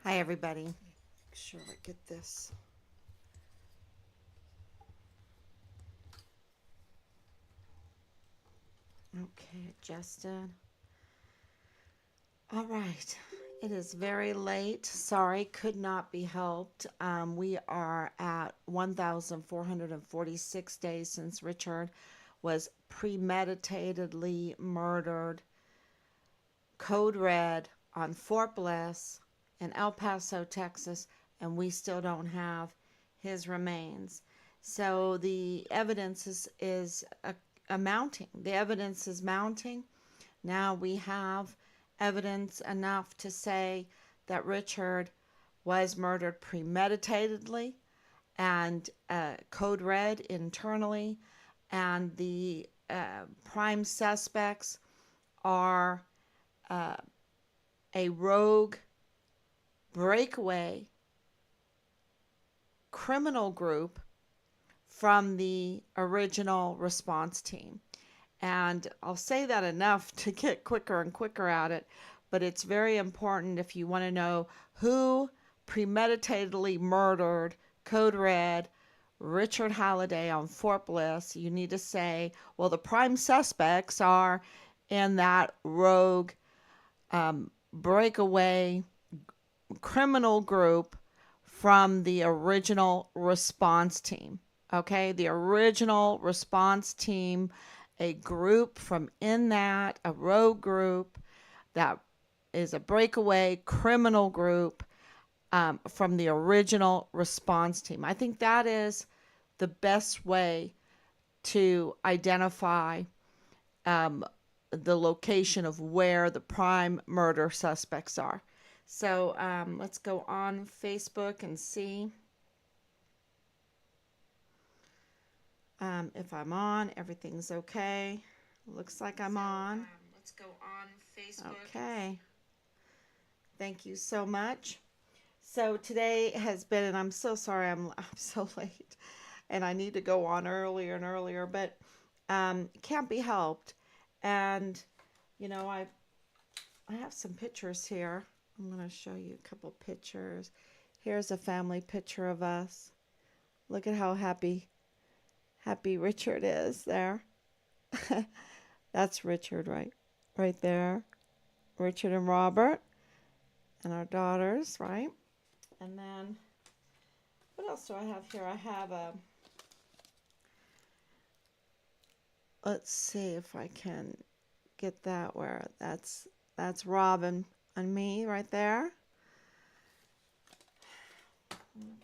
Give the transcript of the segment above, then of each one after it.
Hi, everybody. Make sure I get this. Okay, adjusted. All right. It is very late. Sorry, could not be helped. We are at 1,446 days since Richard was premeditatedly murdered, code red, on Fort Bliss in El Paso, Texas, and we still don't have his remains. So the evidence is mounting. The evidence is mounting. Now we have evidence enough to say that Richard was murdered premeditatedly and code red internally, and the prime suspects are uh, a rogue breakaway criminal group from the original response team. And I'll say that enough to get quicker and quicker at it, but it's very important if you want to know who premeditatedly murdered Code Red Richard Halliday on Fort Bliss. You need to say, well, the prime suspects are in that rogue breakaway criminal group from the original response team. Okay, the original response team, a group from in that, a rogue group that is a breakaway criminal group from the original response team. I think that is the best way to identify um, the location of where the prime murder suspects are. So let's go on Facebook and see if I'm on. Everything's okay. Looks like I'm on. Let's go on Facebook. Okay. Thank you so much. So today has been, and I'm so sorry I'm so late, and I need to go on earlier and earlier, but can't be helped. And I have some pictures here. I'm going to show you a couple pictures. Here's a family picture of us. Look at how happy Richard is there. That's Richard right there. Richard and Robert and our daughters, right? And then what else do I have here? I have a let's see if I can get that where that's Robin and me right there.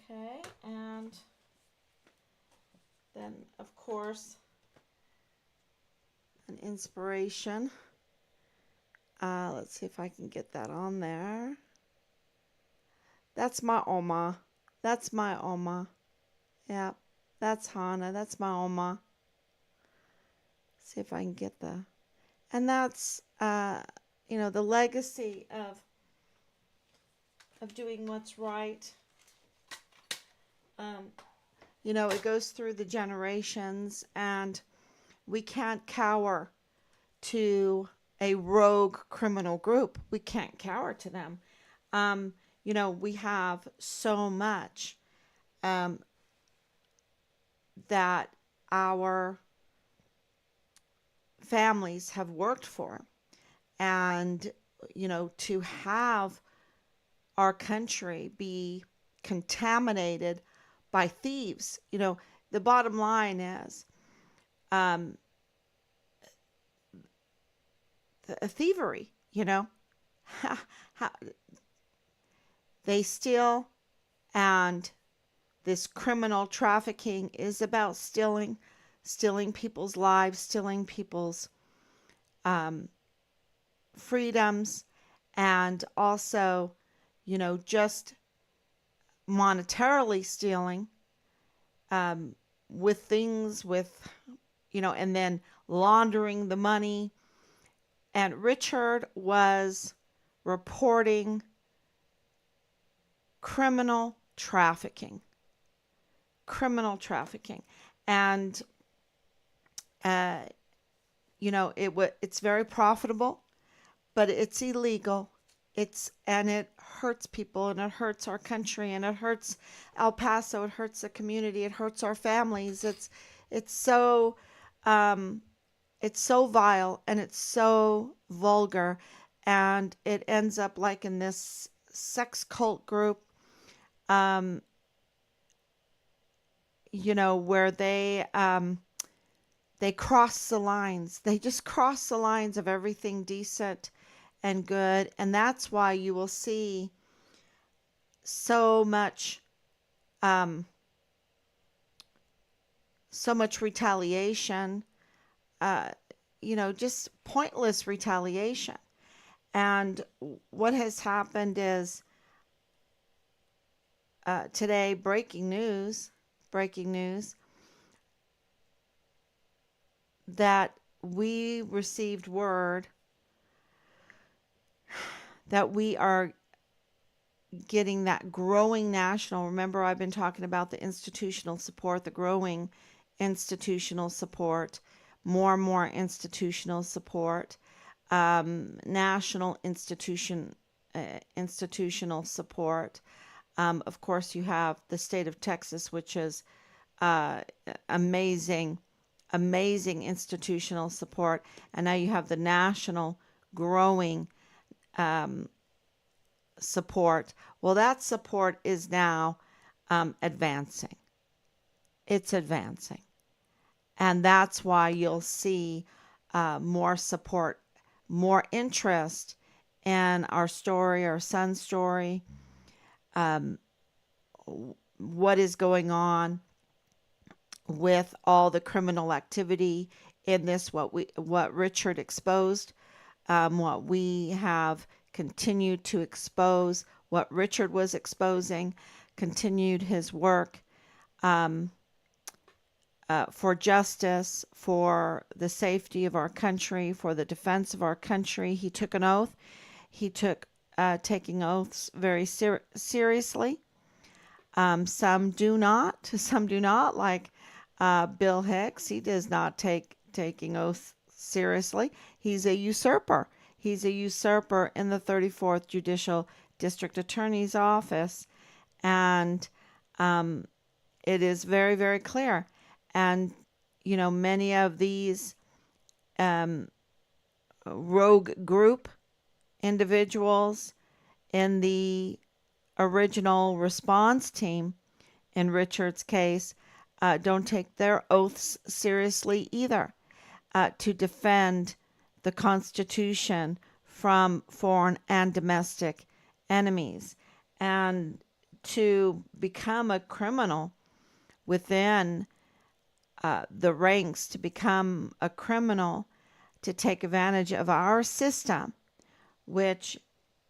Okay, and then of course an inspiration. Let's see if I can get that on there. That's my Oma. That's my Oma. Yeah, that's Hannah. That's my Oma. See if I can get and that's the legacy of doing what's right. Um, it goes through the generations, and we can't cower to a rogue criminal group. We can't cower to them. We have so much um, that our families have worked for. And, to have our country be contaminated by thieves, the bottom line is um, thievery, how, they steal, and this criminal trafficking is about stealing people's lives, stealing people's um, freedoms, and also, just monetarily stealing um, with things and then laundering the money. And Richard was reporting criminal trafficking, and uh, it's very profitable, but it's illegal. and it hurts people, and it hurts our country, and it hurts El Paso, it hurts the community, it hurts our families. It's so um, it's so vile, and it's so vulgar, and it ends up like in this sex cult group, um, where they cross the lines. They just cross the lines of everything decent and good, and that's why you will see so much um, so much retaliation, uh, just pointless retaliation. And what has happened is today, breaking news, that we received word that we are getting that growing national. Remember, I've been talking about the institutional support, the growing institutional support, more and more institutional support, national institutional support. Of course, you have the state of Texas, which is uh, amazing, amazing institutional support, and now you have the national growing um, support. Well, that support is now advancing. It's advancing. And that's why you'll see more support, more interest in our story, our son's story, um, what is going on with all the criminal activity in this, what Richard exposed, what we have continued to expose, what Richard was exposing, continued his work um, for justice, for the safety of our country, for the defense of our country. He took an oath. He took taking oaths very seriously. Some do not. Some do not, like Bill Hicks. He does not take taking oaths seriously. He's a usurper. He's a usurper in the 34th Judicial District Attorney's Office. And it is very, very clear. And, many of these rogue group individuals in the original response team in Richard's case don't take their oaths seriously either, to defend the Constitution from foreign and domestic enemies, and to become a criminal within the ranks, to become a criminal, to take advantage of our system, which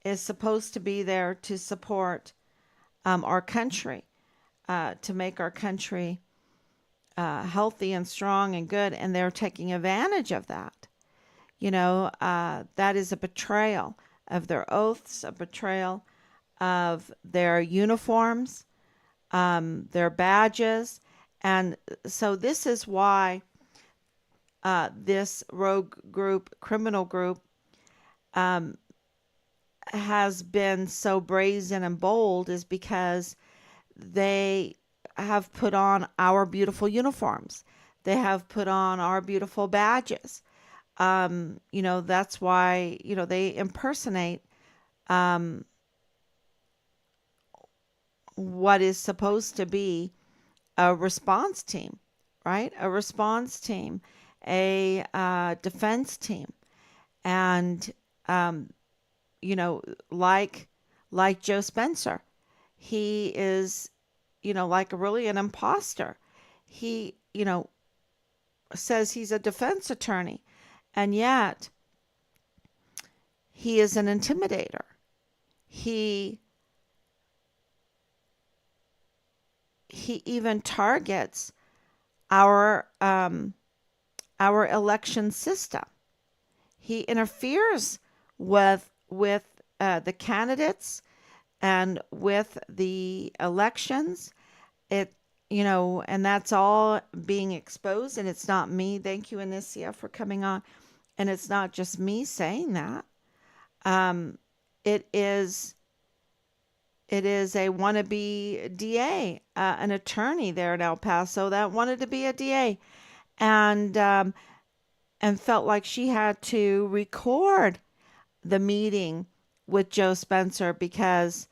is supposed to be there to support our country, to make our country healthy and strong and good, and they're taking advantage of that. That is a betrayal of their oaths, a betrayal of their uniforms, their badges. And so this is why this rogue group, criminal group, has been so brazen and bold, is because they have put on our beautiful uniforms. They have put on our beautiful badges. That's why, they impersonate what is supposed to be a response team, right? A response team, a defense team. And, like Joe Spencer, he is, like really an imposter. He, says he's a defense attorney, and yet he is an intimidator. He even targets our election system. He interferes with the candidates and with the elections. And that's all being exposed. And it's not me. Thank you, Anicia, for coming on. And it's not just me saying that. it is a wannabe DA, an attorney there in El Paso that wanted to be a DA, and felt like she had to record the meeting with Joe Spencer because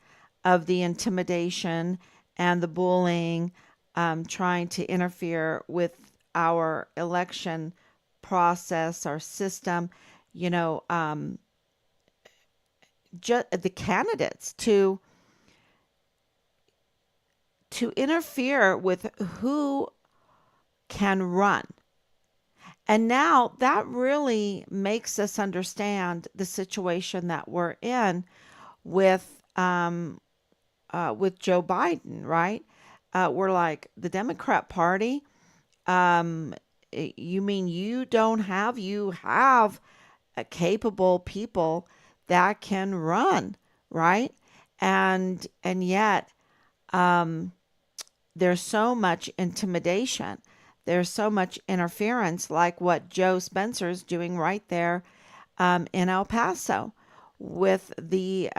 of the intimidation and the bullying, trying to interfere with our election process, our system, you know, the candidates to interfere with who can run. And now that really makes us understand the situation that we're in with Joe Biden, right? We're like the Democrat Party. You mean you have capable people that can run, right? And yet there's so much intimidation. There's so much interference, like what Joe Spencer's doing right there in El Paso with the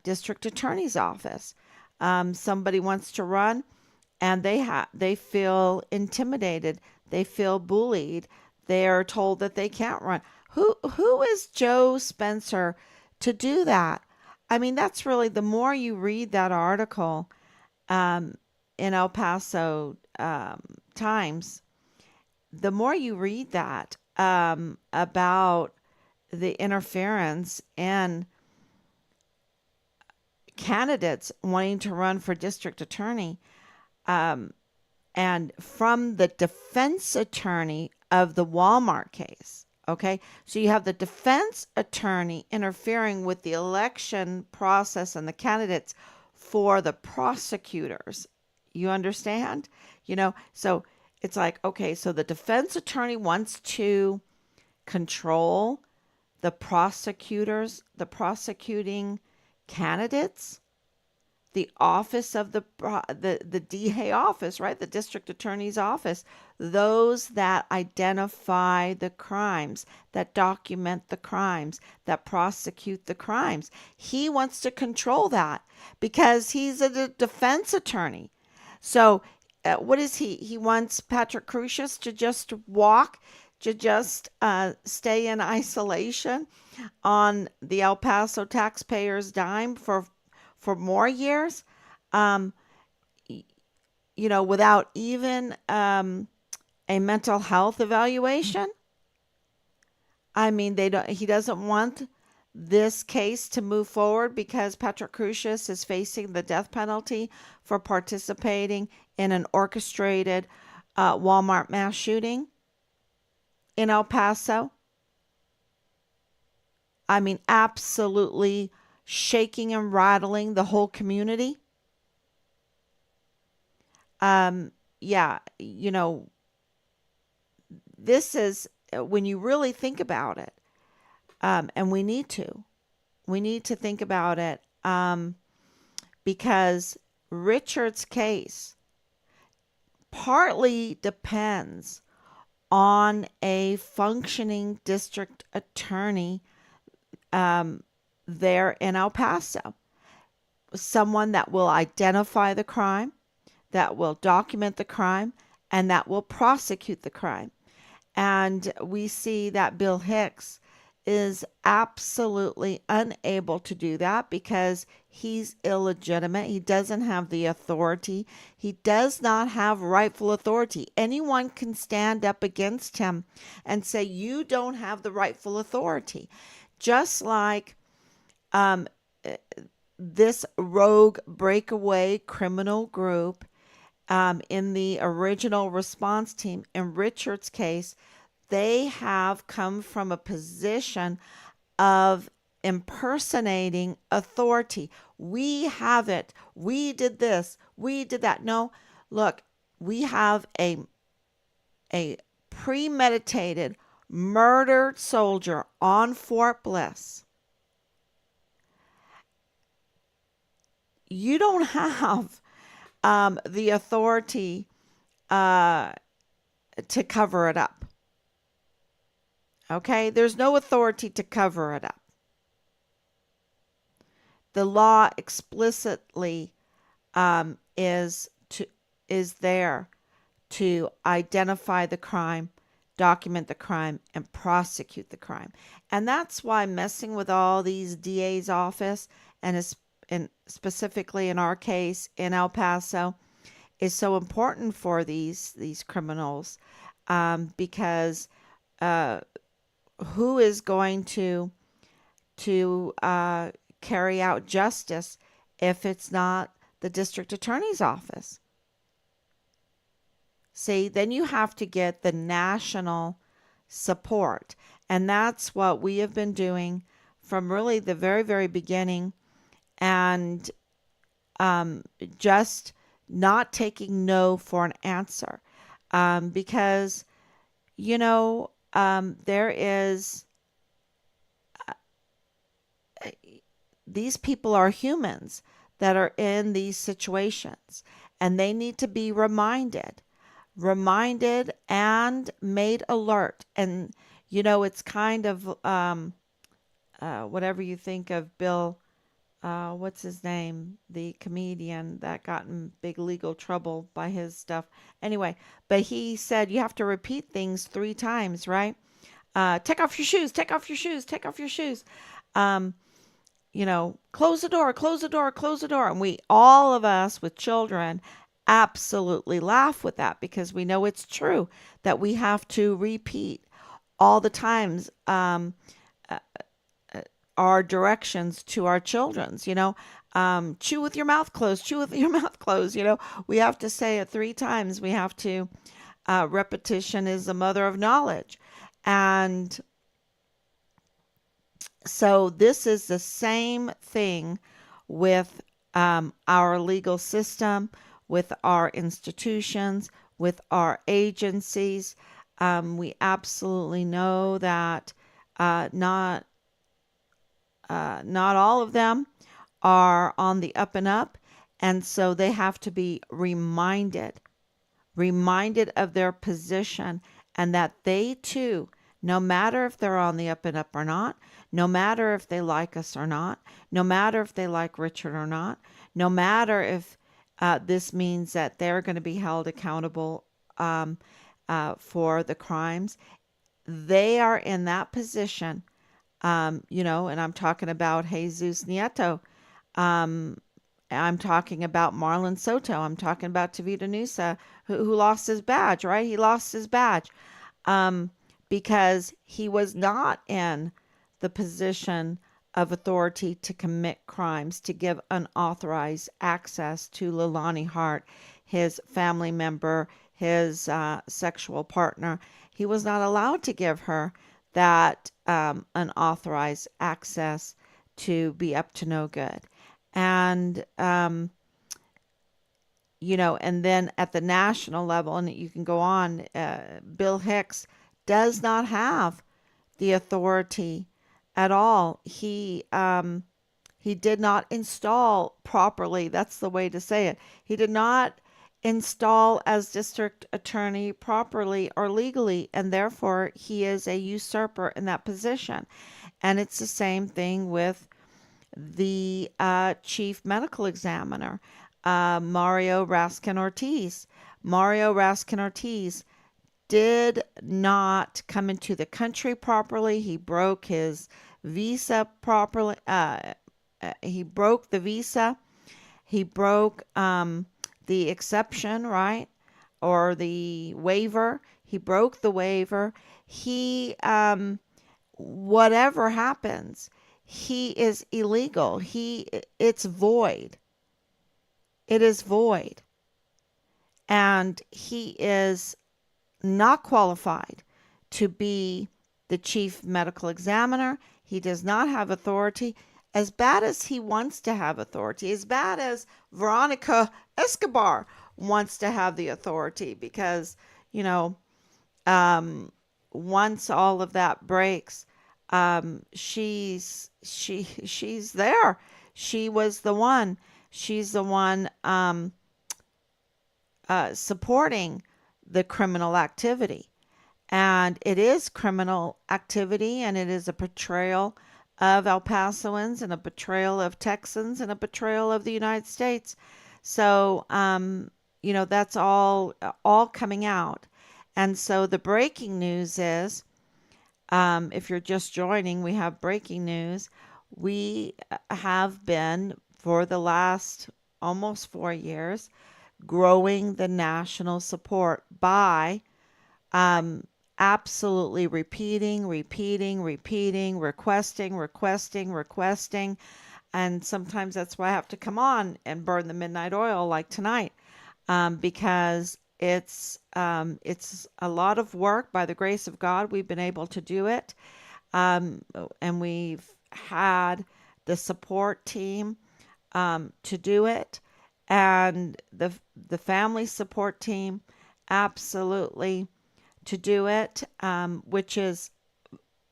district attorney's office. Somebody wants to run, and they feel intimidated. They feel bullied. They are told that they can't run. Who is Joe Spencer to do that? I mean, that's really, the more you read that article in El Paso Times, the more you read that about the interference and candidates wanting to run for district attorney, and from the defense attorney of the Walmart case. Okay, so you have the defense attorney interfering with the election process and the candidates for the prosecutors. You understand? So it's like, okay, so the defense attorney wants to control the prosecutors, the prosecuting candidates, the office of the DA office, right? The district attorney's office, those that identify the crimes, that document the crimes, that prosecute the crimes. He wants to control that because he's a defense attorney. So, what is he? He wants Patrick Crusius to just walk, to just stay in isolation on the El Paso taxpayers' dime for more years, um, without even a mental health evaluation. I mean, he doesn't want this case to move forward because Patrick Crusius is facing the death penalty for participating in an orchestrated Walmart mass shooting in El Paso. I mean, absolutely shaking and rattling the whole community. Yeah, this is, when you really think about it, and we need to think about it, because Richard's case partly depends on a functioning district attorney there in El Paso. Someone that will identify the crime, that will document the crime, and that will prosecute the crime. And we see that Bill Hicks is absolutely unable to do that because he's illegitimate. He doesn't have the authority. He does not have rightful authority. Anyone can stand up against him and say, you don't have the rightful authority. Just like this rogue breakaway criminal group in the original response team in Richard's case, they have come from a position of impersonating authority. We have it. We did this. We did that. No, look, we have a premeditated murdered soldier on Fort Bliss. You don't have the authority to cover it up. Okay? There's no authority to cover it up. the law explicitly is to is there to identify the crime, document the crime, and prosecute the crime. And that's why messing with all these DA's office and specifically in our case in El Paso is so important for these criminals, because uh, who is going to carry out justice if it's not the district attorney's office? See, then you have to get the national support. And that's what we have been doing from really the very, very beginning. And just not taking no for an answer. Because, there is, these people are humans that are in these situations, and they need to be reminded and made alert. And it's kind of whatever you think of Bill, what's his name, the comedian that got in big legal trouble by his stuff. Anyway, but he said you have to repeat things 3 times, right? Take off your shoes, take off your shoes, take off your shoes. Um, close the door, close the door, close the door. And all of us with children absolutely laugh with that because we know it's true that we have to repeat all the times, our directions to our children's, chew with your mouth closed, chew with your mouth closed. We have to say it 3 times. We have to, repetition is the mother of knowledge. And so this is the same thing with our legal system, with our institutions, with our agencies. We absolutely know that not not all of them are on the up and up, and so they have to be reminded of their position, and that they too, no matter if they're on the up and up or not, no matter if they like us or not, no matter if they like Richard or not, no matter if this means that they're going to be held accountable for the crimes, they are in that position. And I'm talking about Jesus Nieto. Um, I'm talking about Marlon Soto. I'm talking about Tavita Nusa, who lost his badge, right? He lost his badge because he was not in the position of authority to commit crimes, to give unauthorized access to Leilani Hart, his family member, his sexual partner. He was not allowed to give her that unauthorized access to be up to no good. And, and then at the national level, and you can go on, Bill Hicks does not have the authority at all. He did not install properly. That's the way to say it. He did not install as district attorney properly or legally, and therefore he is a usurper in that position. And it's the same thing with the chief medical examiner, Mario Raskin Ortiz. Mario Raskin Ortiz did not come into the country properly. He broke his visa properly. He broke the visa. He broke the exception, right? Or the waiver. He broke the waiver. Whatever happens, he is illegal. It's void. It is void. And he is not qualified to be the chief medical examiner. He does not have authority. As bad as he wants to have authority, as bad as Veronica Escobar wants to have the authority, because, once all of that breaks, she's there. She was the one. She's the one supporting the criminal activity. And it is criminal activity, and it is a portrayal of El Pasoans and a betrayal of Texans and a betrayal of the United States. So, that's all coming out. And so the breaking news is, if you're just joining, we have breaking news. We have been, for the last almost 4 years, growing the national support by absolutely repeating, requesting. And sometimes that's why I have to come on and burn the midnight oil like tonight, because it's a lot of work. By the grace of God, we've been able to do it, um, and we've had the support team to do it, and the family support team absolutely to do it, which is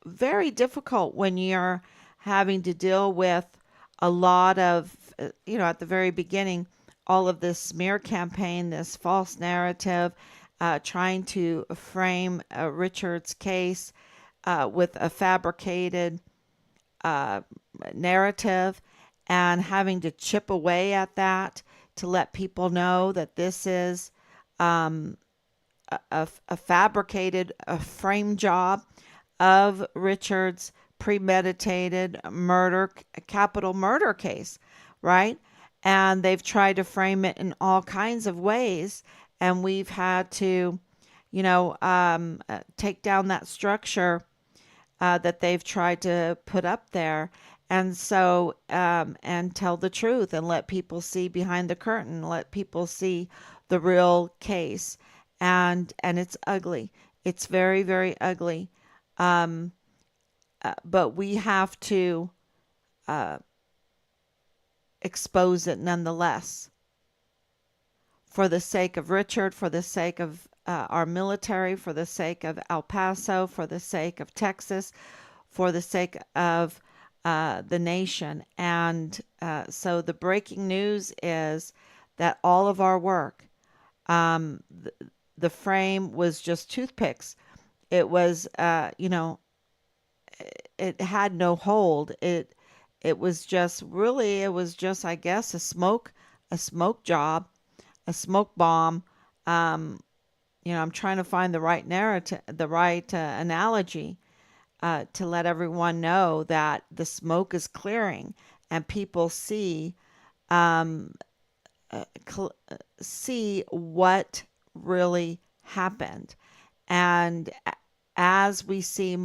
very difficult when you're having to deal with a lot of, at the very beginning, all of this smear campaign, this false narrative, trying to frame Richard's case with a fabricated uh, narrative, and having to chip away at that to let people know that this is um, a fabricated, a frame job of Richard's premeditated murder, capital murder case, right? And they've tried to frame it in all kinds of ways. And we've had to, take down that structure that they've tried to put up there. And so, and tell the truth and let people see behind the curtain, let people see the real case. And it's ugly. It's very, very ugly. Um, but we have to uh, expose it nonetheless, for the sake of Richard, for the sake of our military, for the sake of El Paso, for the sake of Texas, for the sake of the nation. And so the breaking news is that all of our work, the frame was just toothpicks. It was, it had no hold. It was just really, it was just, I guess, a smoke job, a smoke bomb. Um, I'm trying to find the right narrative, the right analogy, to let everyone know that the smoke is clearing and people um, see what really happened. And as we see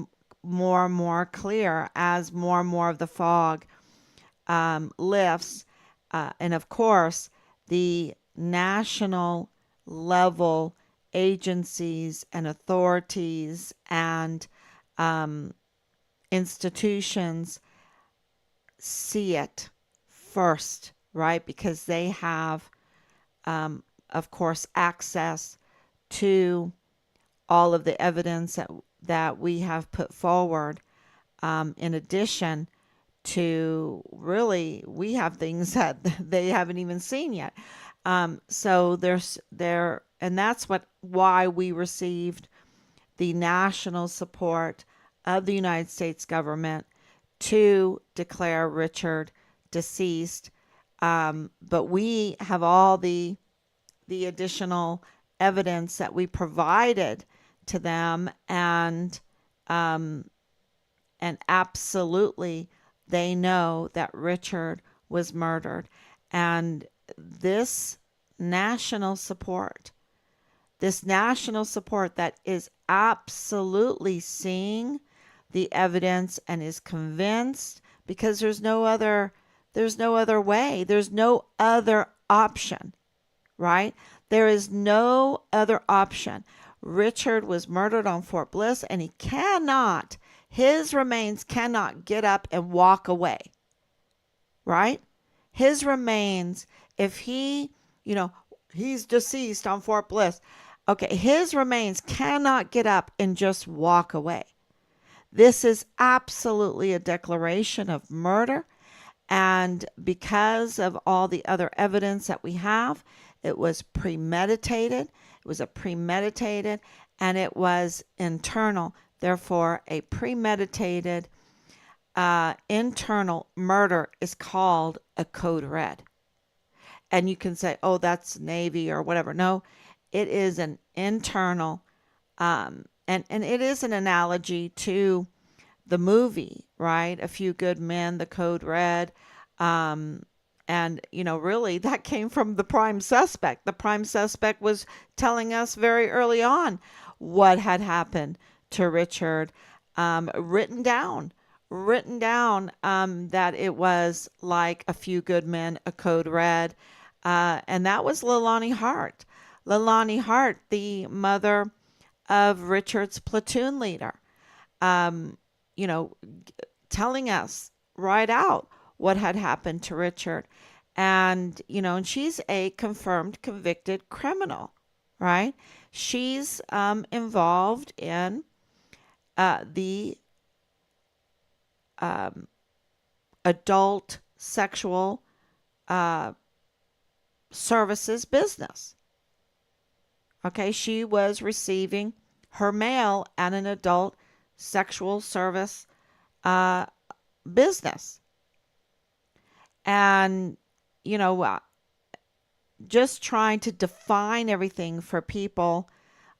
more and more clear, as more and more of the fog lifts, and of course, the national level agencies and authorities and um, institutions see it first, right? Because they have, of course, access to all of the evidence that we have put forward. In addition to, really, we have things that they haven't even seen yet. So and that's why we received the national support of the United States government to declare Richard deceased. But we have all the additional evidence that we provided to them, and absolutely they know that Richard was murdered. And this national support, this national support that is absolutely seeing the evidence and is convinced, because there's no other way, there's no other option, right? There is no other option. Richard was murdered on Fort Bliss, and his remains cannot get up and walk away, right? His remains, if he's deceased on Fort Bliss, okay, his remains cannot get up and just walk away. This is absolutely a declaration of murder. And because of all the other evidence that we have, it was premeditated. It was a premeditated, and it was internal. Therefore, a premeditated internal murder is called a code red. And you can say, oh, that's Navy or whatever. No, it is an internal, and it is an analogy to the movie, right? A Few Good Men, the code red. Um, and, really that came from the prime suspect. The prime suspect was telling us very early on what had happened to Richard, written down. That it was like A Few Good Men, a code red. And that was Leilani Hart. Leilani Hart, the mother of Richard's platoon leader, um, you know, telling us right out what had happened to Richard. And she's a confirmed convicted criminal, right? She's involved in the um, adult sexual uh, services business. Okay, she was receiving her mail at an adult sexual service uh, business. And, you know, uh, just trying to define everything for people.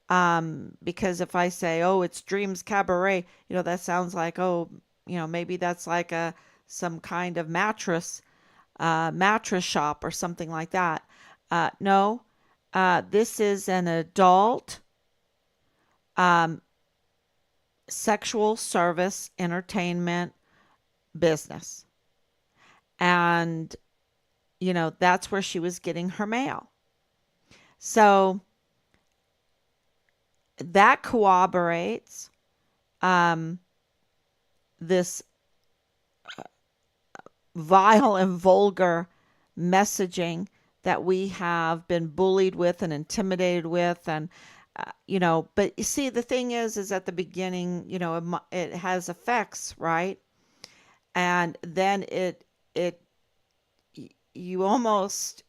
Because if I say, oh, it's Dreams Cabaret, that sounds like, oh, maybe that's like some kind of mattress shop or something like that. No, this is an adult um, sexual service entertainment business. And, that's where she was getting her mail. So that corroborates um, this vile and vulgar messaging that we have been bullied with and intimidated with. And but you see, the thing is at the beginning, it has effects, right? And then it you almost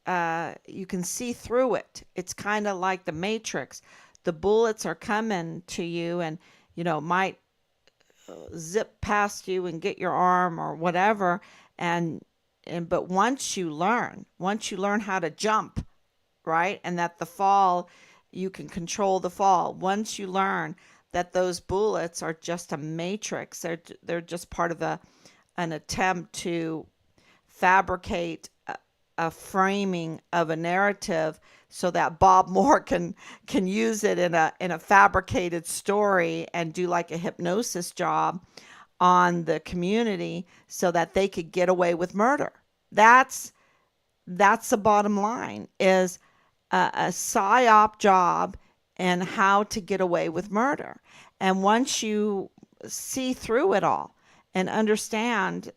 you can see through it. It's kind of like the Matrix. The bullets are coming to you, and might zip past you and get your arm or whatever. And but once you learn how to jump, right? And that the fall, you can control the fall. Once you learn that those bullets are just a matrix, they're just part of an attempt to fabricate a framing of a narrative so that Bob Moore can use it in a fabricated story and do like a hypnosis job on the community so that they could get away with murder. That's the bottom line, is a psyop job and how to get away with murder. And once you see through it all and understand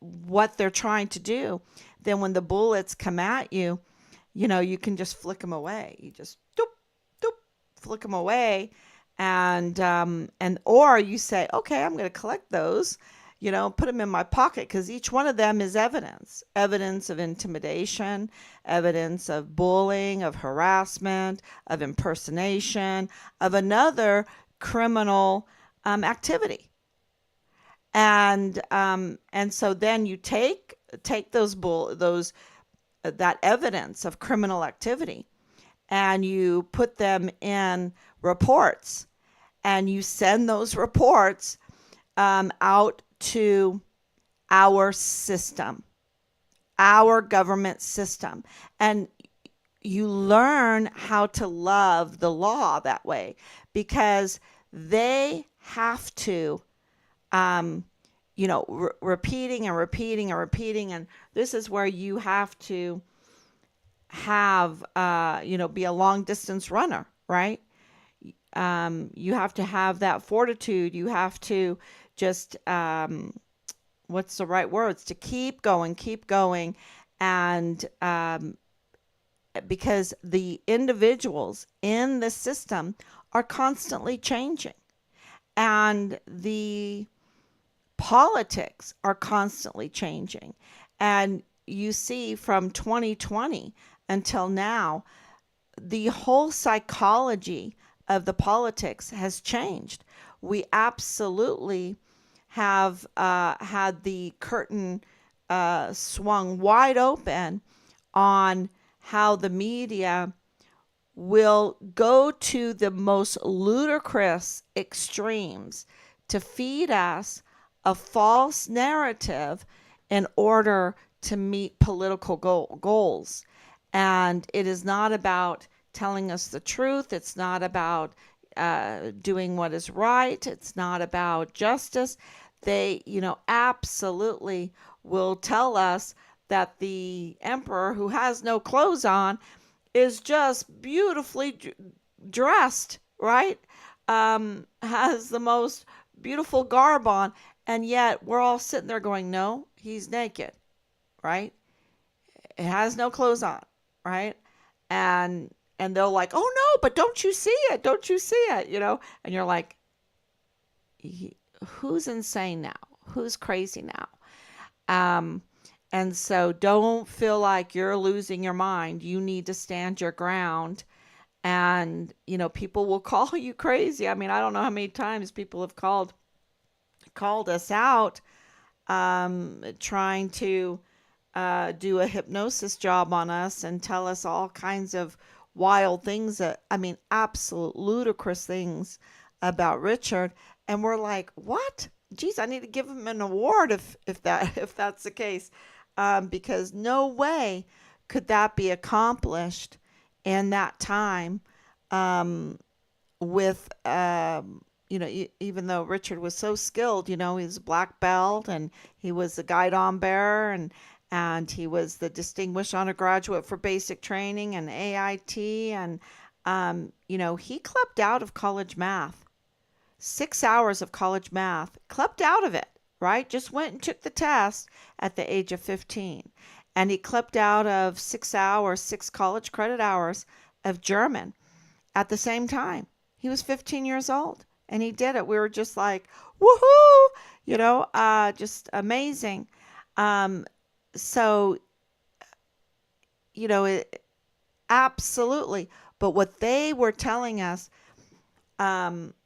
what they're trying to do, then when the bullets come at you, you can just flick them away. You just doop, doop, flick them away. And or you say, okay, I'm going to collect those, put them in my pocket, because each one of them is evidence of intimidation, evidence of bullying, of harassment, of impersonation, of another criminal activity. And so then you take those that evidence of criminal activity, and you put them in reports, and you send those reports out to our system, our government system. And you learn how to love the law that way, because they have to, repeating and repeating and repeating. And this is where you have to have, be a long distance runner, right? You have to have that fortitude. You have to just, what's the right words? To keep going. And because the individuals in the system are constantly changing, and the politics are constantly changing. And you see from 2020 until now, the whole psychology of the politics has changed. we absolutely have had the curtain swung wide open on how the media will go to the most ludicrous extremes to feed us a false narrative in order to meet political goals. And it is not about telling us the truth. It's not about doing what is right. It's not about justice. They, absolutely will tell us that the emperor, who has no clothes on, is just beautifully dressed, right? Has the most beautiful garb on, and yet we're all sitting there going, no, he's naked, right? It has no clothes on, right? And they're like, oh no, but don't you see it? Don't you see it? And you're like, who's insane now? Who's crazy now? And so don't feel like you're losing your mind. You need to stand your ground. And, people will call you crazy. I mean, I don't know how many times people have called us out, trying to do a hypnosis job on us and tell us all kinds of wild things absolute ludicrous things about Richard. And we're like, what? Geez, I need to give him an award if that's the case, because no way could that be accomplished in that time, with even though Richard was so skilled, he was a black belt, and he was the guidon bearer, and he was the distinguished undergraduate for basic training and AIT, and he clept out of college math. 6 hours of college math, clept out of it, right? Just went and took the test at the age of 15. And he clept out of 6 hours, 6 college credit hours of German at the same time. He was 15 years old and he did it. We were just like, woohoo, just amazing. So, absolutely. But what they were telling us,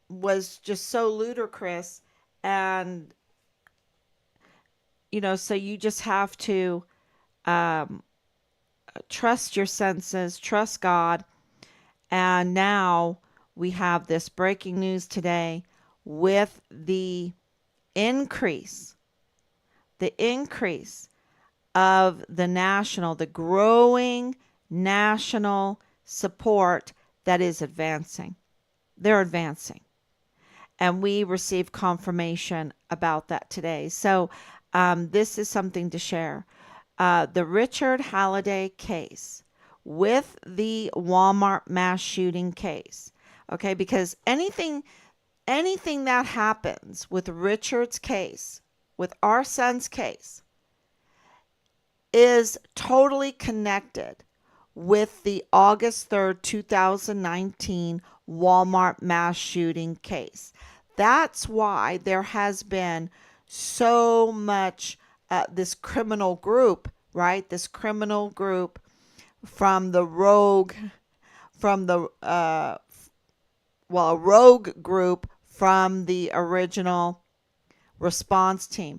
was just so ludicrous. And, so you just have to trust your senses, trust God. And now we have this breaking news today with the increase of the growing national support that is advancing. They're advancing. And we received confirmation about that today. So this is something to share. The Richard Halliday case with the Walmart mass shooting case. Okay, because anything that happens with Richard's case, with our son's case, is totally connected with the August 3rd, 2019 Walmart mass shooting case. That's why there has been so much this criminal group, right? This criminal group from the rogue group from the original response team,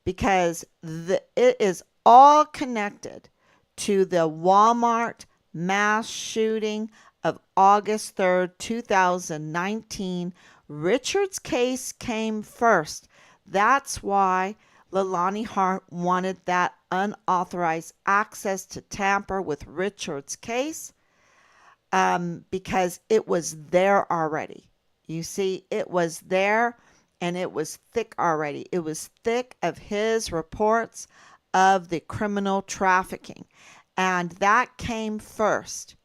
because it is all connected to the Walmart mass shooting of August 3rd, 2019. Richard's case came first. That's why Leilani Hart wanted that unauthorized access to tamper with Richard's case, because it was there already. You see, it was there, and it was thick already. It was thick of his reports of the criminal trafficking, and that came first.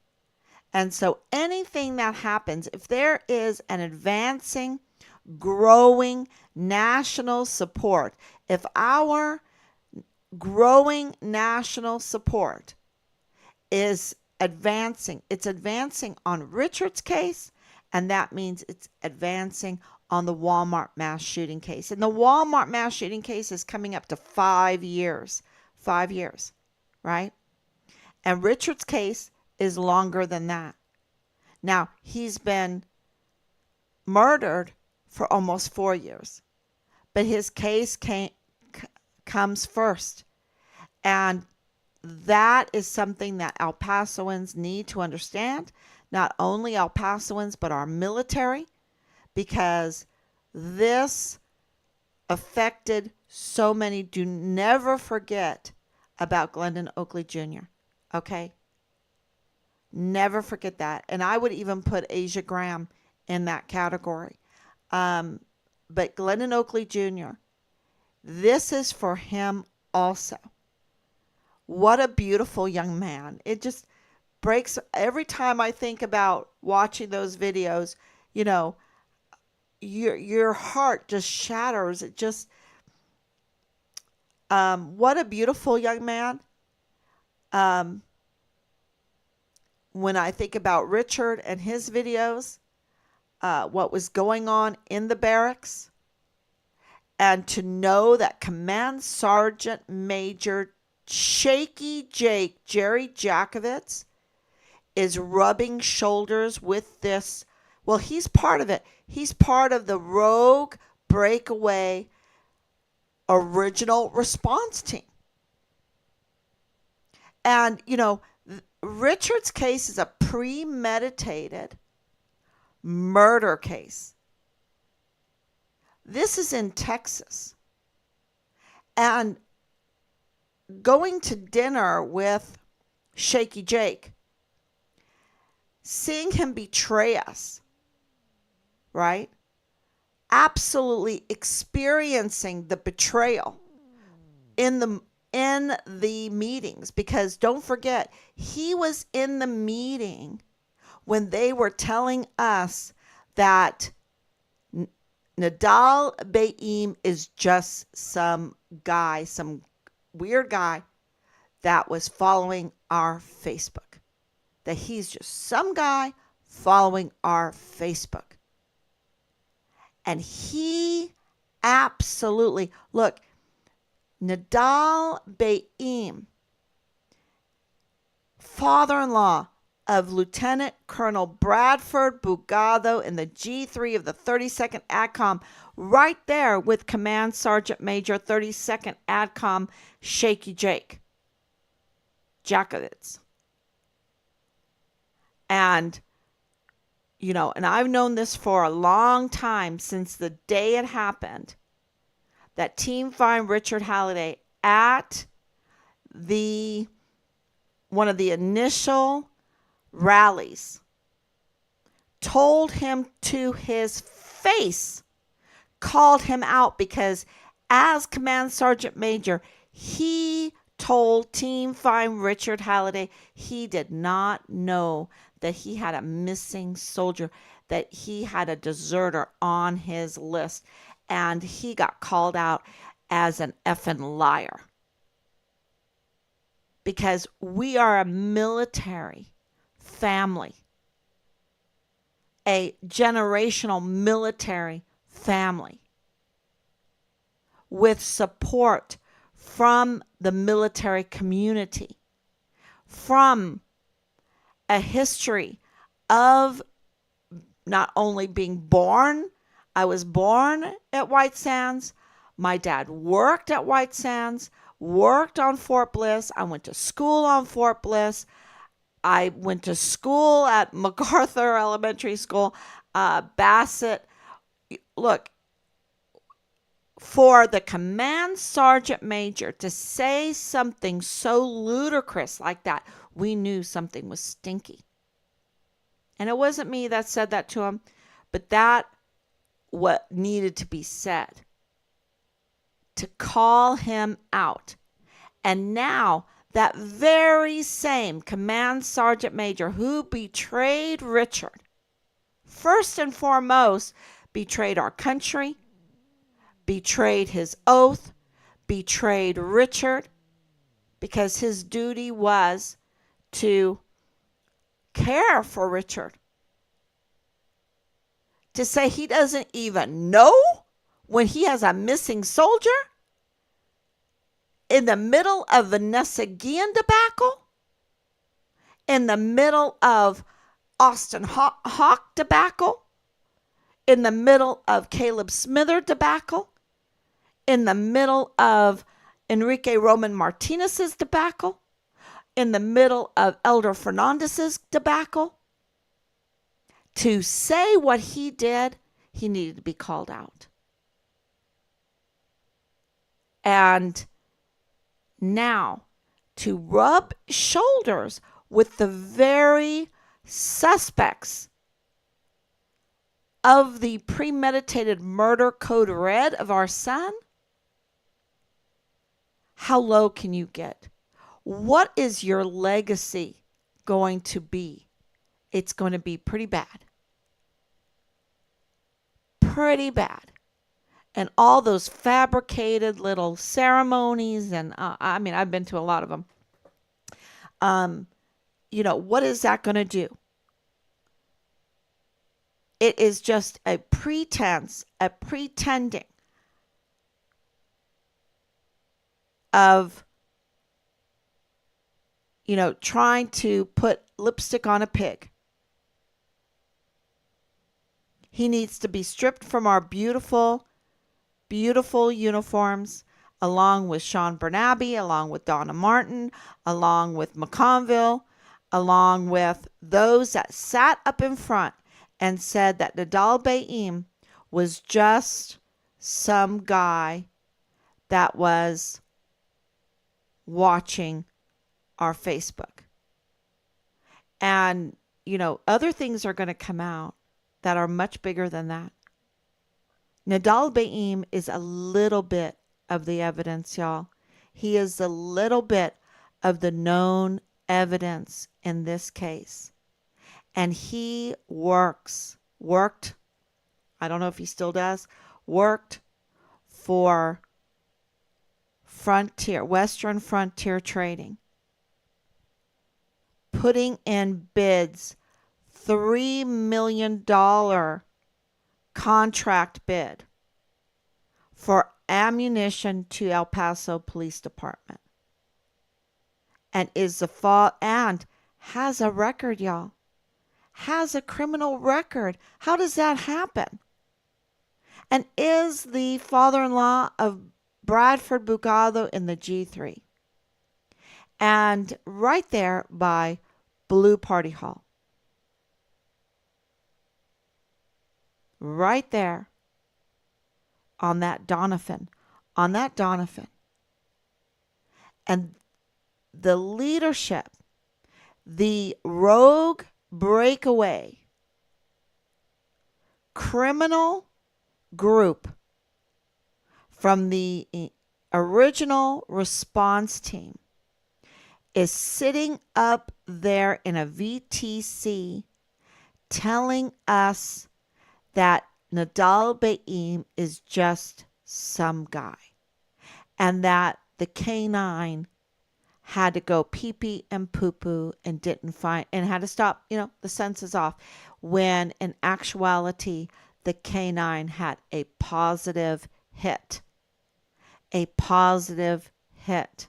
And so anything that happens, if there is an advancing, growing national support, if our growing national support is advancing, it's advancing on Richard's case, and that means it's advancing on the Walmart mass shooting case. And the Walmart mass shooting case is coming up to 5 years. 5 years, right? And Richard's case is longer than that. Now, he's been murdered for almost 4 years. But his case comes first. And that is something that El Pasoans need to understand. Not only El Pasoans, but our military, because this affected so many. Do never forget about Glendon Oakley Jr., okay? Never forget that. And I would even put Asia Graham in that category. But Glendon Oakley Jr., this is for him also. What a beautiful young man. It just breaks every time I think about watching those videos, you know, your heart just shatters. It just what a beautiful young man. When I think about Richard and his videos, what was going on in the barracks, and to know that Command Sergeant Major Shaky Jake, Jerry Jakovitz, is rubbing shoulders with this. Well, he's part of it. He's part of the rogue breakaway original response team. And, you know, Richard's case is a premeditated murder case. This is in Texas. And going to dinner with Shaky Jake, seeing him betray us, right? Absolutely experiencing the betrayal in the meetings, because don't forget, he was in the meeting when they were telling us that Nadal Baim is just some guy, some weird guy that was following our Facebook. That he's just some guy following our Facebook. And he absolutely, look, Nadal Baim, father-in-law of Lieutenant Colonel Bradford Bugado in the G3 of the 32nd ADCOM, right there with Command Sergeant Major 32nd ADCOM Shaky Jake Jakovitz. And, you know, and I've known this for a long time, since the day it happened, that Team Find Richard Halliday at one of the initial rallies told him to his face, called him out, because as Command Sergeant Major, he told Team Find Richard Halliday he did not know that he had a missing soldier, that he had a deserter on his list, and he got called out as an effing liar. Because we are a military family, a generational military family with support from the military community, from a history of not only being born. I was born at White Sands. My dad worked at White Sands, worked on Fort Bliss. I went to school on Fort Bliss. I went to school at MacArthur Elementary School, Bassett. Look, for the Command Sergeant Major to say something so ludicrous like that, we knew something was stinky. And it wasn't me that said that to him, but that what needed to be said to call him out. And now that very same Command Sergeant Major who betrayed Richard, first and foremost, betrayed our country, betrayed his oath, betrayed Richard, because his duty was to care for Richard. To say he doesn't even know when he has a missing soldier in the middle of Vanessa Guillen debacle, in the middle of Austin Hawk debacle, in the middle of Caleb Smither debacle, in the middle of Enrique Roman Martinez's debacle, in the middle of Elder Fernandez's debacle. To say what he did, he needed to be called out. And now to rub shoulders with the very suspects of the premeditated murder code red of our son? How low can you get? What is your legacy going to be? It's going to be pretty bad. Pretty bad. And all those fabricated little ceremonies, and I've been to a lot of them. What is that going to do? It is just a pretense, a pretending of, trying to put lipstick on a pig. He needs to be stripped from our beautiful, beautiful uniforms, along with Sean Bernabe, along with Donna Martin, along with McConville, along with those that sat up in front and said that Nidal B'Aim was just some guy that was watching our Facebook. And, other things are going to come out that are much bigger than that. Nidal B'Aim is a little bit of the evidence, y'all. He is a little bit of the known evidence in this case. And he worked, I don't know if he still does, worked for Western Frontier Trading, putting in bids, $3 million contract bid for ammunition to El Paso Police Department. And and has a record, y'all. Has a criminal record. How does that happen? And is the father-in-law of Bradford Bugado in the G3. And right there by Blue Party Hall. Right there on that Donovan. And the leadership, the rogue breakaway criminal group from the original response team is sitting up there in a VTC telling us that Nidal B'Aim is just some guy, and that the K9 had to go pee-pee and poo-poo and didn't find, and had to stop, the senses off, when in actuality the K9 had a positive hit. A positive hit.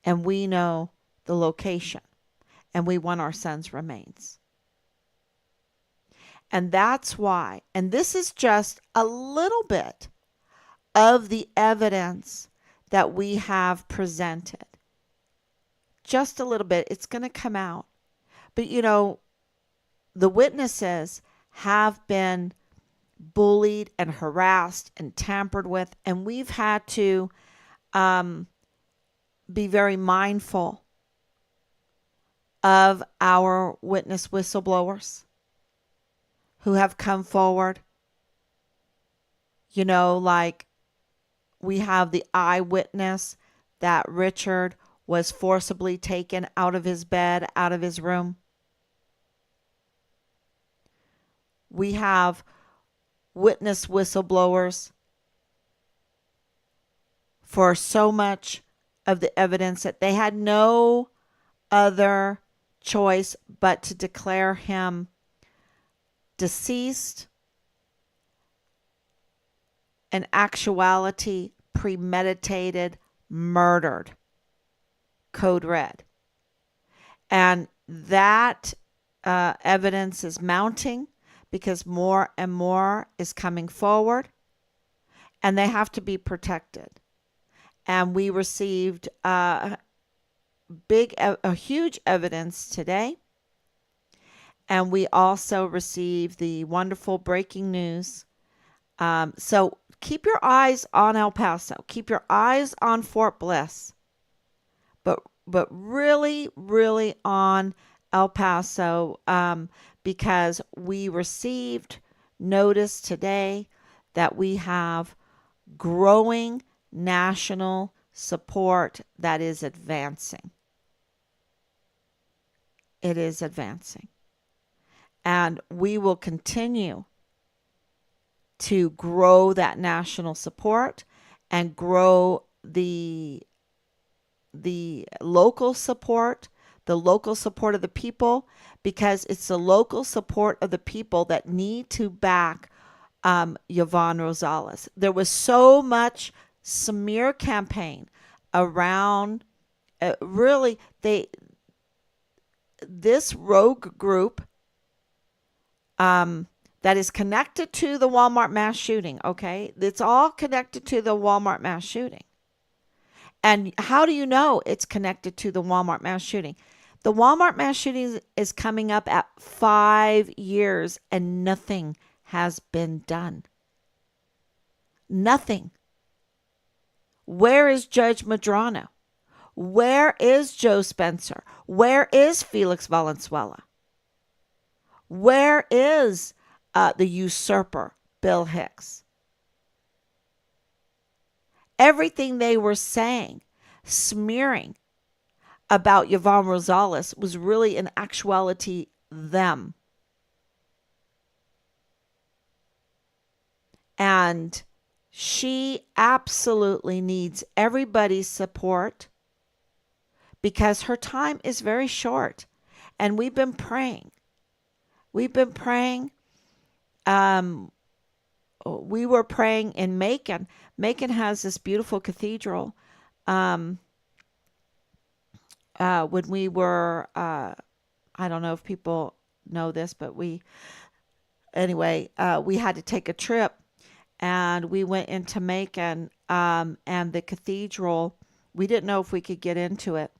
And we know the location, and we want our son's remains. And that's why, and this is just a little bit of the evidence that we have presented. Just a little bit. It's going to come out. But, the witnesses have been bullied and harassed and tampered with, and we've had to be very mindful of our witness whistleblowers who have come forward. Like we have the eyewitness that Richard was forcibly taken out of his bed, out of his room. We have witness whistleblowers for so much of the evidence that they had no other choice but to declare him deceased, in actuality premeditated, murdered, code red. And that evidence is mounting because more and more is coming forward, and they have to be protected. And we received a huge evidence today. And we also received the wonderful breaking news. So keep your eyes on El Paso. Keep your eyes on Fort Bliss. But really, really on El Paso, because we received notice today that we have growing national support that is advancing. It is advancing. And we will continue to grow that national support and grow the local support, the local support of the people, because it's the local support of the people that need to back Yvonne Rosales. There was so much smear campaign around this rogue group that is connected to the Walmart mass shooting, okay? It's all connected to the Walmart mass shooting. And how do you know it's connected to the Walmart mass shooting? The Walmart mass shooting is coming up at 5 years and nothing has been done. Nothing. Where is Judge Medrano? Where is Joe Spencer? Where is Felix Valenzuela? Where is the usurper, Bill Hicks? Everything they were saying, smearing about Yvonne Rosales was really in actuality them. And she absolutely needs everybody's support because her time is very short. And we've been praying. We've been praying. We were praying in Macon. Macon has this beautiful cathedral. When we were, I don't know if people know this, but we had to take a trip, and we went into Macon, and the cathedral. We didn't know if we could get into it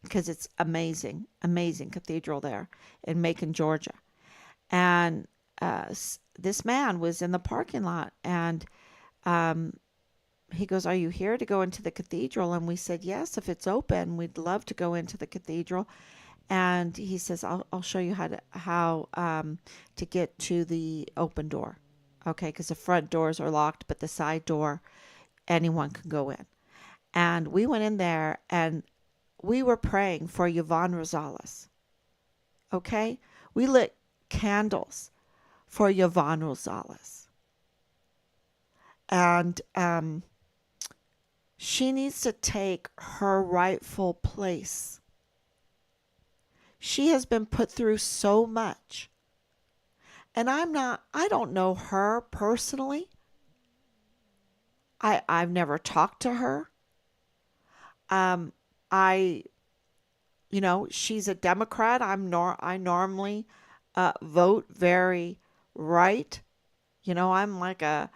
because it's amazing cathedral there in Macon, Georgia, and this man was in the parking lot, and he goes, "Are you here to go into the cathedral?" And we said, "Yes, if it's open, we'd love to go into the cathedral." And he says, "I'll show you how to get to the open door, okay? Because the front doors are locked, but the side door, anyone can go in." And we went in there, and we were praying for Yvonne Rosales, okay? We lit candles for Yvonne Rosales. And she needs to take her rightful place. She has been put through so much. And I don't know her personally. I've never talked to her. She's a Democrat. I normally vote very right. I'm like a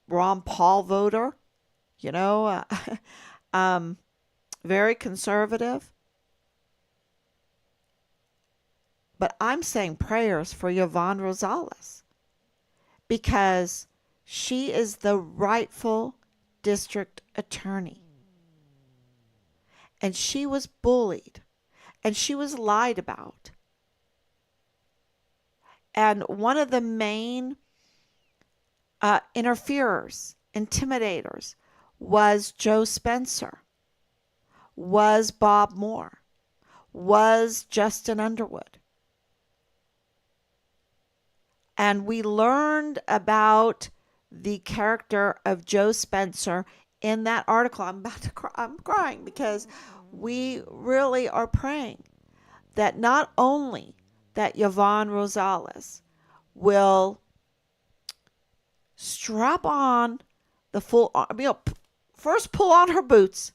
Ron Paul voter, very conservative. But I'm saying prayers for Yvonne Rosales because she is the rightful district attorney. And she was bullied and she was lied about. And one of the main interferers, intimidators, was Joe Spencer, was Bob Moore, was Justin Underwood. And we learned about the character of Joe Spencer in that article. I'm crying because we really are praying that not only that Yvonne Rosales will strap on the full, first pull on her boots,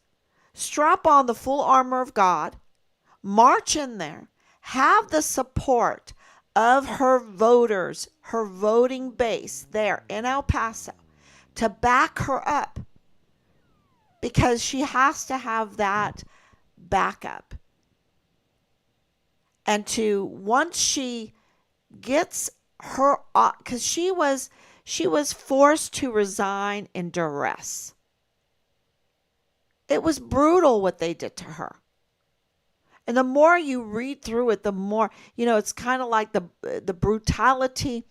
strap on the full armor of God, march in there, have the support of her voters, her voting base there in El Paso to back her up, because she has to have that backup. And to once she gets her, because she was forced to resign in duress. It was brutal what they did to her. And the more you read through it, the more, it's kind of like the brutality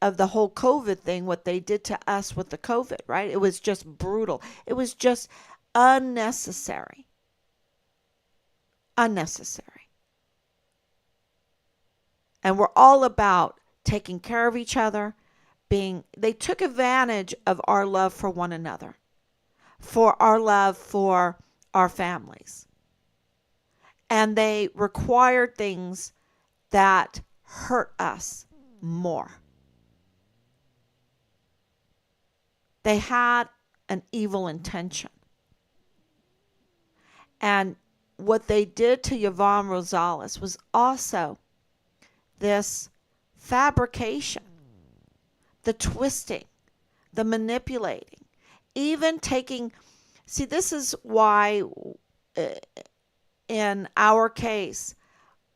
of the whole COVID thing, what they did to us with the COVID, right? It was just brutal. It was just unnecessary. Unnecessary. And we're all about taking care of each other, they took advantage of our love for one another, for our love for our families. And they required things that hurt us more. They had an evil intention. And what they did to Yvonne Rosales was also this fabrication, the twisting, the manipulating, even taking. See, this is why in our case,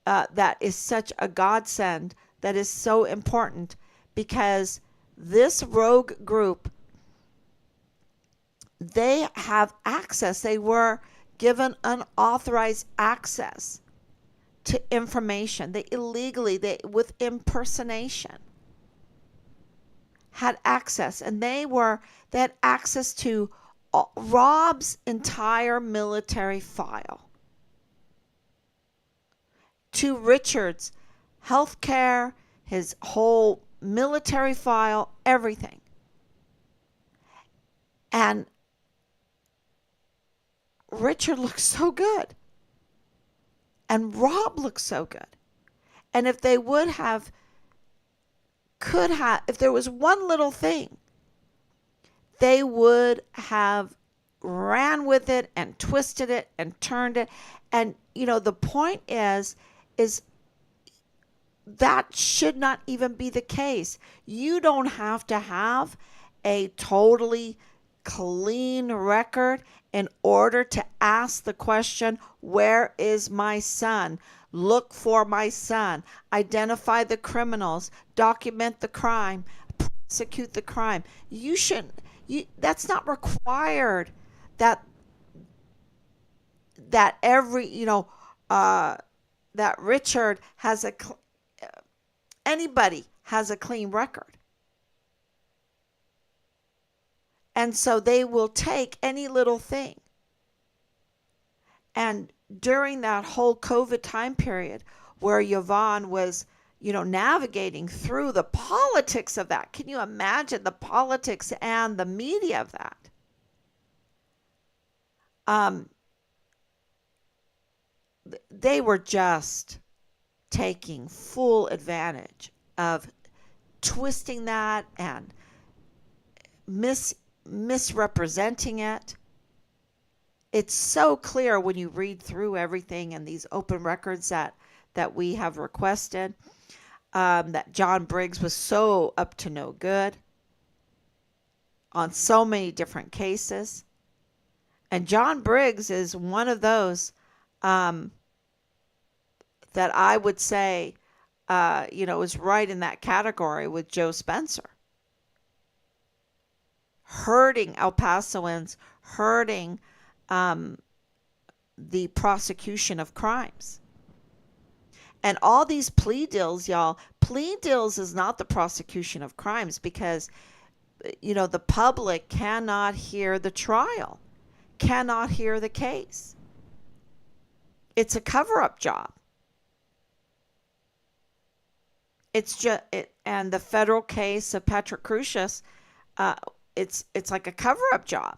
that is such a godsend, that is so important, because this rogue group, they have access. They were given unauthorized access to information. They illegally, with impersonation, had access, and they had access to Rob's entire military file, to Richard's healthcare, his whole military file, everything. And Richard looks so good. And Rob looks so good. And if they if there was one little thing, they would have ran with it and twisted it and turned it. And, the point is that should not even be the case. You don't have to have a totally clean record in order to ask the question, where is my son? Look for my son. Identify the criminals. Document the crime. Prosecute the crime. You shouldn't. That's not required. That every that Richard has anybody has a clean record. And so they will take any little thing. And during that whole COVID time period where Yvonne was, navigating through the politics of that, can you imagine the politics and the media of that? They were just taking full advantage of twisting that and misrepresenting it. It's so clear when you read through everything and these open records that we have requested, that John Briggs was so up to no good on so many different cases. And John Briggs is one of those that I would say, is right in that category with Joe Spencer. Hurting El Pasoans, hurting the prosecution of crimes. And all these plea deals, y'all, plea deals is not the prosecution of crimes, because, the public cannot hear the trial, cannot hear the case. It's a cover-up job. It's just and the federal case of Patrick Crusius, it's like a cover-up job,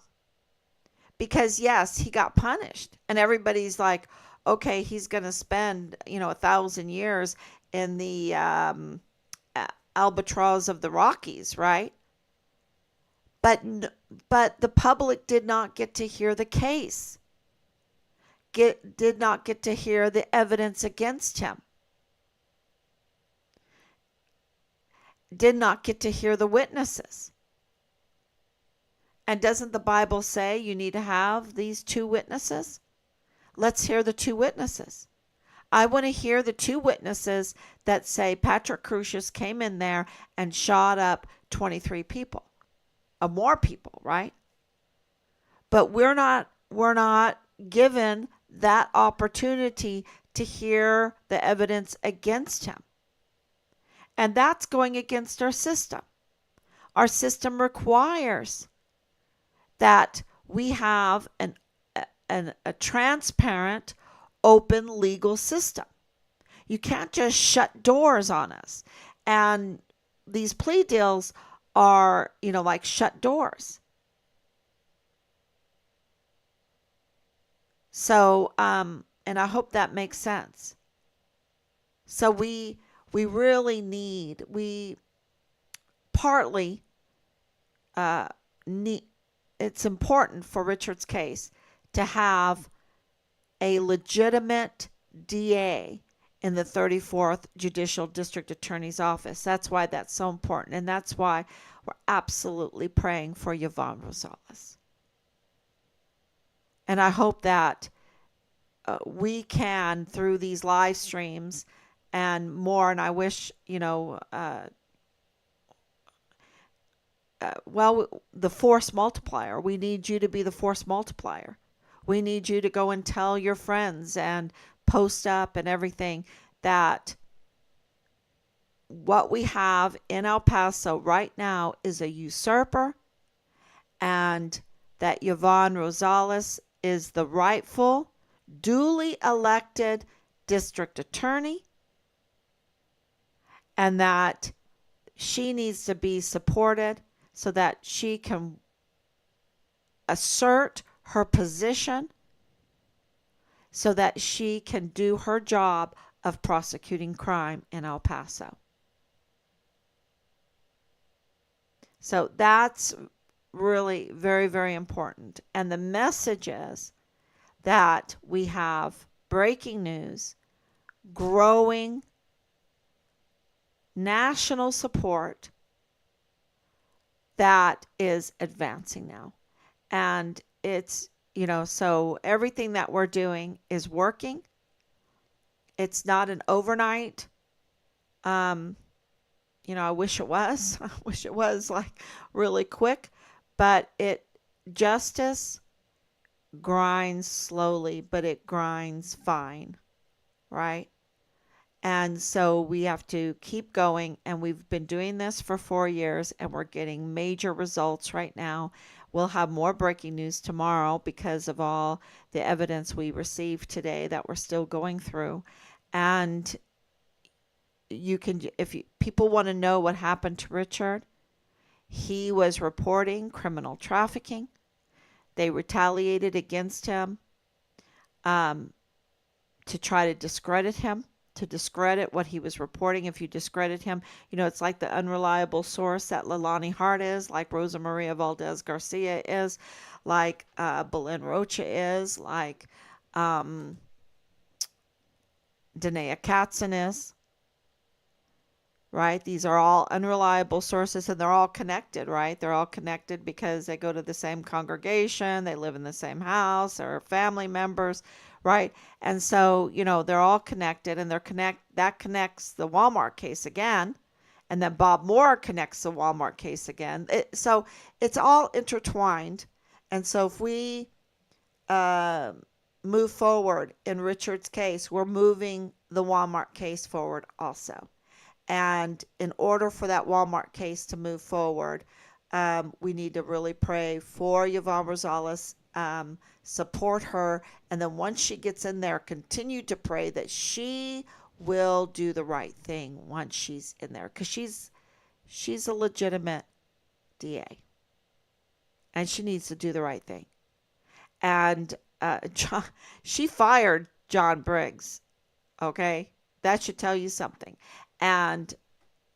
because yes, he got punished, and everybody's like, okay, he's going to spend 1,000 years in the albatross of the Rockies, right? But the public did not get to hear the case. Did not get to hear the evidence against him. did not get to hear the witnesses. And doesn't the Bible say you need to have these two witnesses? Let's hear the two witnesses. I want to hear the two witnesses that say Patrick Crusius came in there and shot up 23 people, or more people, right? But we're not given that opportunity to hear the evidence against him. And that's going against our system. Our system requires that we have a transparent, open legal system. You can't just shut doors on us. And these plea deals are, like shut doors. So, and I hope that makes sense. So we partly need, it's important for Richard's case to have a legitimate DA in the 34th Judicial District Attorney's Office. That's why that's so important. And that's why we're absolutely praying for Yvonne Rosales. And I hope that we can, through these live streams and more, and I wish, the force multiplier. We need you to be the force multiplier. We need you to go and tell your friends and post up and everything that what we have in El Paso right now is a usurper, and that Yvonne Rosales is the rightful, duly elected district attorney, and that she needs to be supported so that she can assert her position, so that she can do her job of prosecuting crime in El Paso. So that's really very, very important. And the message is that we have breaking news, growing national support that is advancing now. And it's, so everything that we're doing is working. It's not an overnight. I wish it was. I wish it was like really quick, but justice grinds slowly, but it grinds fine, right? And so we have to keep going, and we've been doing this for 4 years, and we're getting major results right now. We'll have more breaking news tomorrow because of all the evidence we received today that we're still going through. And people want to know what happened to Richard, he was reporting criminal trafficking. They retaliated against him to try to discredit him, to discredit what he was reporting. If you discredit him, it's like the unreliable source that Leilani Hart is, like Rosa Maria Valdez Garcia is, like Belen Rocha is, like Danae Katzen is. Right? These are all unreliable sources, and they're all connected, right? They're all connected because they go to the same congregation, they live in the same house, or family members, right? And so, they're all connected, and that connects the Walmart case again, and then Bob Moore connects the Walmart case again. So it's all intertwined. And so if we move forward in Richard's case, we're moving the Walmart case forward also. And in order for that Walmart case to move forward, we need to really pray for Yvonne Rosales, support her, and then once she gets in there, continue to pray that she will do the right thing once she's in there, because she's a legitimate DA, and she needs to do the right thing. And she fired John Briggs, okay? That should tell you something. And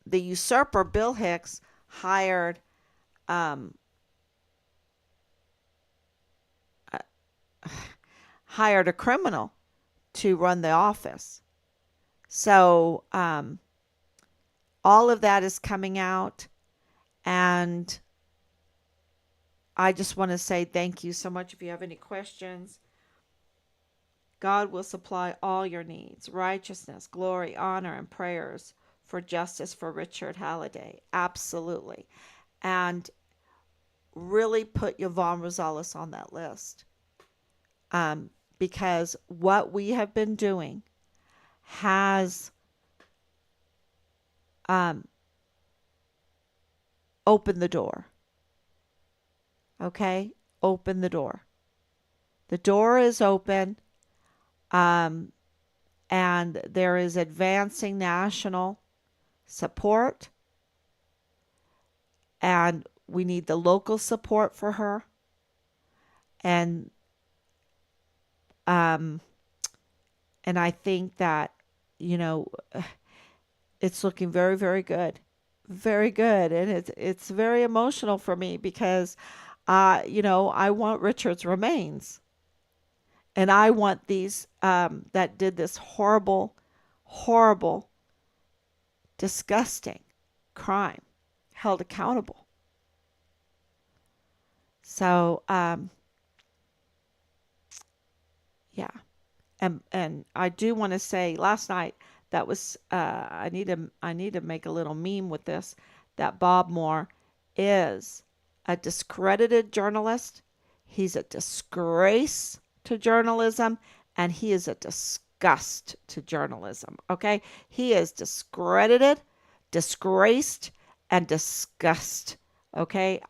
the usurper, Bill Hicks, hired a criminal to run the office. So all of that is coming out. And I just want to say thank you so much. If you have any questions, God will supply all your needs, righteousness, glory, honor, and prayers for justice for Richard Halliday. Absolutely. And really put Yvonne Rosales on that list. Because what we have been doing has opened the door. Okay? Open the door. The door is open. And there is advancing national support, and we need the local support for her, and um, and I think that, you know, it's looking very, very good, very good, and it's very emotional for me because, I want Richard's remains, and I want these that did this horrible, horrible, disgusting crime held accountable. So, yeah. And I do want to say last night that was I need to make a little meme with this, that Bob Moore is a discredited journalist. He's a disgrace to journalism, and he is a disgust to journalism. Okay? He is discredited, disgraced, and disgust. Okay?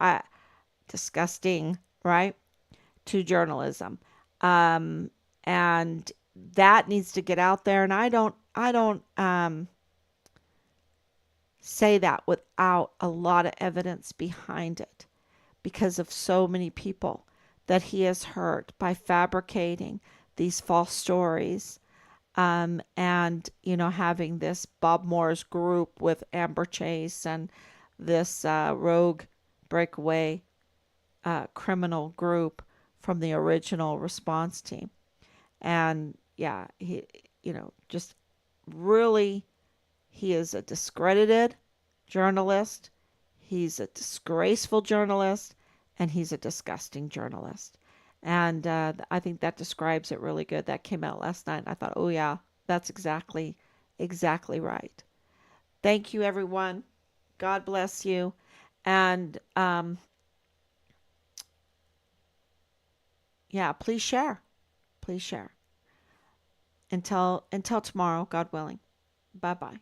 Disgusting, right? To journalism. And that needs to get out there. And I don't say that without a lot of evidence behind it, because of so many people that he has hurt by fabricating these false stories. And having this Bob Moore's group with Amber Chase and this rogue breakaway criminal group from the original response team. And yeah, just really, he is a discredited journalist. He's a disgraceful journalist, and he's a disgusting journalist. And I think that describes it really good. That came out last night. And I thought, oh yeah, that's exactly right. Thank you, everyone. God bless you. And yeah, please share. Please share. Until tomorrow, God willing. Bye bye.